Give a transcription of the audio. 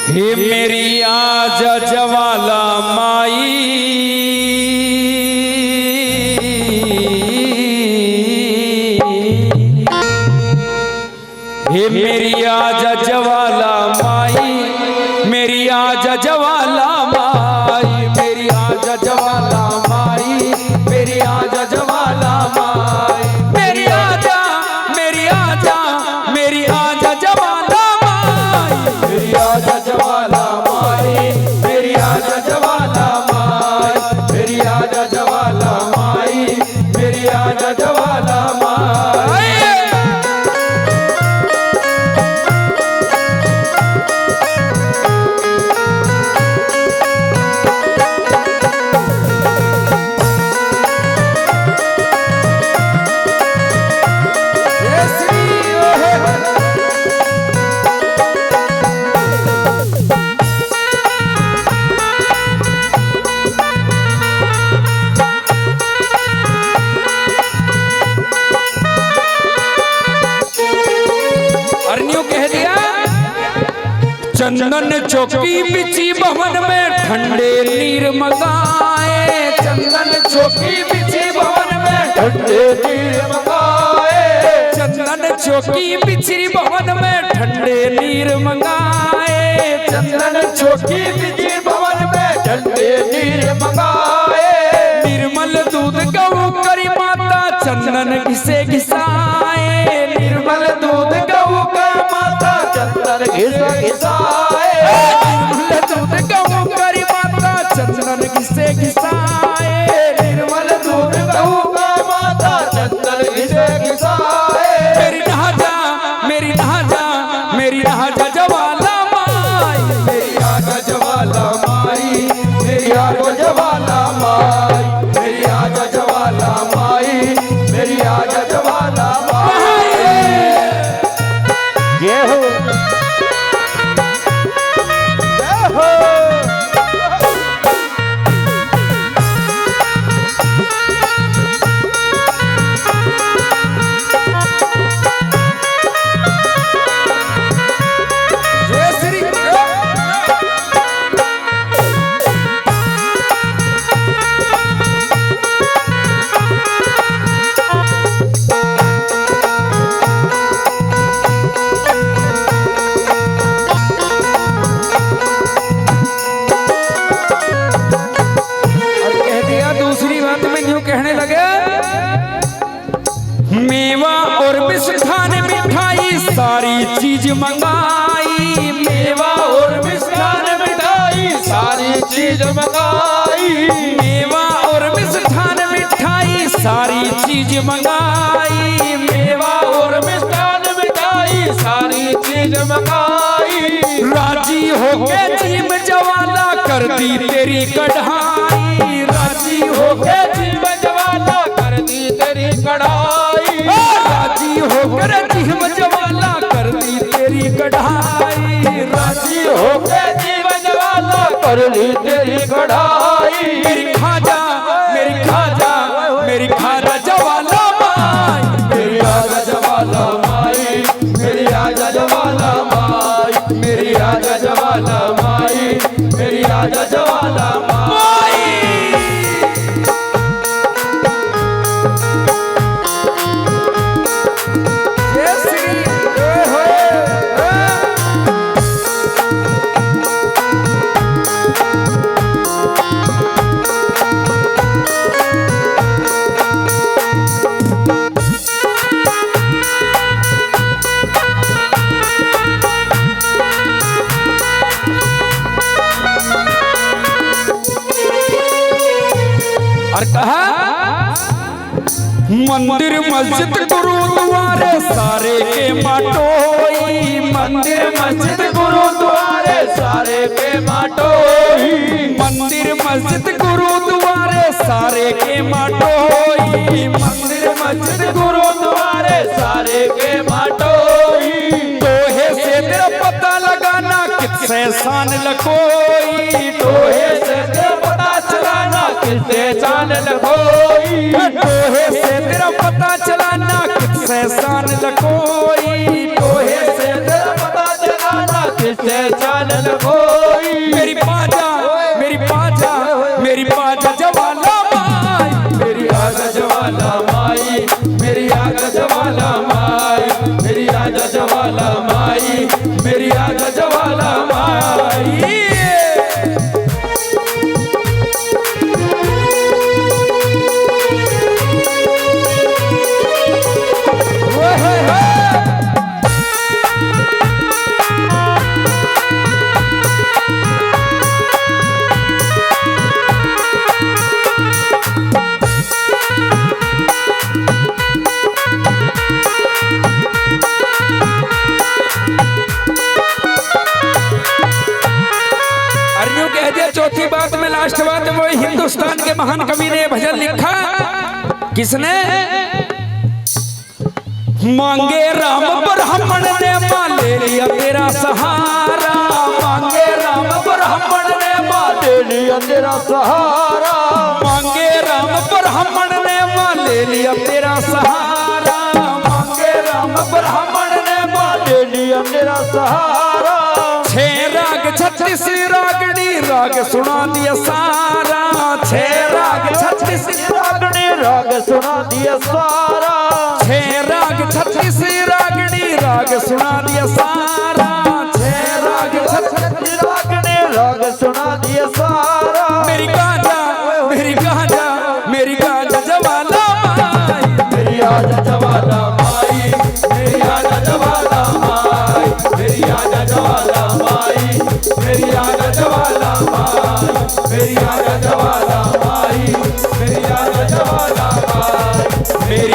हे मेरी आज जवाला माई, हे मेरी आज जवाला माई, मेरी आज जवाला माई, मेरी आज जवाला माई, मेरी आज जवाला माई, मेरी आजा, मेरी आजा, मेरी आजा जवाला माई, मेरी आजा जवाला माई, मेरी आजा जवाला माई, मेरी आजा जवाला माई, मेरी आजा जवाला माई। चंदन चौकी बिछी भवन में ठंडे नीर मंगाए, चंदन चौकी बिछी भवन में ठंडे नीर मंगाए, चंदन चौकी बिछी भवन में ठंडे नीर मंगाए, चंदन चौकी बिछी भवन में ठंडे नीर मंगाए, निर्मल दूध गऊ करी माता चंदन घिसे घिसाए, निर्मल दूध गऊ कर माता चंदन घिसे घिसाए, निर्मल दूध गऊ करी माता चंदन घिसे घिसाए, निर्मल दूध गऊ का माता चंदन घिसे घिसाए। मेरी नहाजा, मेरी नहाजा, मेरी नहाजा जवाला माई, मेरी आजा जवाला माई, मेरी आजा जवाला माई, मेरी आजा जवाला माई, मेरी आजा जवाला माई। ये हो कहने लगे मेवा और मिष्ठान मिठाई सारी चीज मंगाई, मेवा और मिष्ठान मिठाई सारी चीज मंगाई, मेवा और मिष्ठान मिठाई सारी चीज मंगाई, मेवा और मिष्ठान मिठाई सारी चीज मंगाई, राजी होके जीव जवाला कर दी तेरी कढ़ाई, राजी होके जीव जवाला कर दी तेरी कढ़ाई, राजी होकर जीव जवाला कर दी तेरी कढ़ाई, राजी होकर जीव जवाला कर दी तेरी कढ़ाई। मेरी खाजा, मेरी खाजा, मेरी खाजा जवाला माई, मेरी आजा जवाला माई, मेरी आजा जवाला माई, मेरी आजा जवाला माई, मेरी आजा जवाला माई। और कहा मंदिर मस्जिद गुरुद्वारे सारे के माटोई, मंदिर मस्जिद गुरुद्वारे सारे के माटोई, मंदिर मस्जिद गुरुद्वारे सारे के माटोई, मंदिर मस्जिद गुरुद्वारे सारे के माटोई, तोहे से तेरा पता लगाना किससे शान लखोई, तोहे से तेरा पता चलाना किससे शान लखोई, तोहे से तेरा पता चलाना किससे शान लखोई, तोहे से तेरा पता चलाना जिससे जान न कोई। मेरी पाजा जवाला माई, मेरी आजा जवाला माई, मेरी आजा जवाला माई, मेरी आजा जवाला माई, मेरी आजा जवाला माई। चौथी बात में लास्ट बात वो हिंदुस्तान के महान कवि ने भजन लिखा। किसने? मांगे राम ब्राह्मण ने मां ले लिया तेरा सहारा, मांगे राम ब्राह्मण ने मां ले लिया तेरा सहारा, मांगे राम ब्राह्मण ने मां ले लिया तेरा सहारा, मांगे राम ब्राह्मण ने मां ले लिया तेरा सहारा। 6 राग 36 रागड़ी राग सुना दिया सारा, 6 राग 36 रागड़ी राग सुना दिया सारा, 6 राग 36 रागड़ी राग सुना दिया सारा, 6 राग 36 रागड़ी राग सुना दिया सारा। मेरी गाजा जवाला माई, मेरी आजा जवाला माई, मेरी आजा जवाला माई, मेरी आजा जवाला माई, मेरी आजा जवाला माई, मेरी आजा जवाला माई, मेरी आजा जवाला माई, मेरी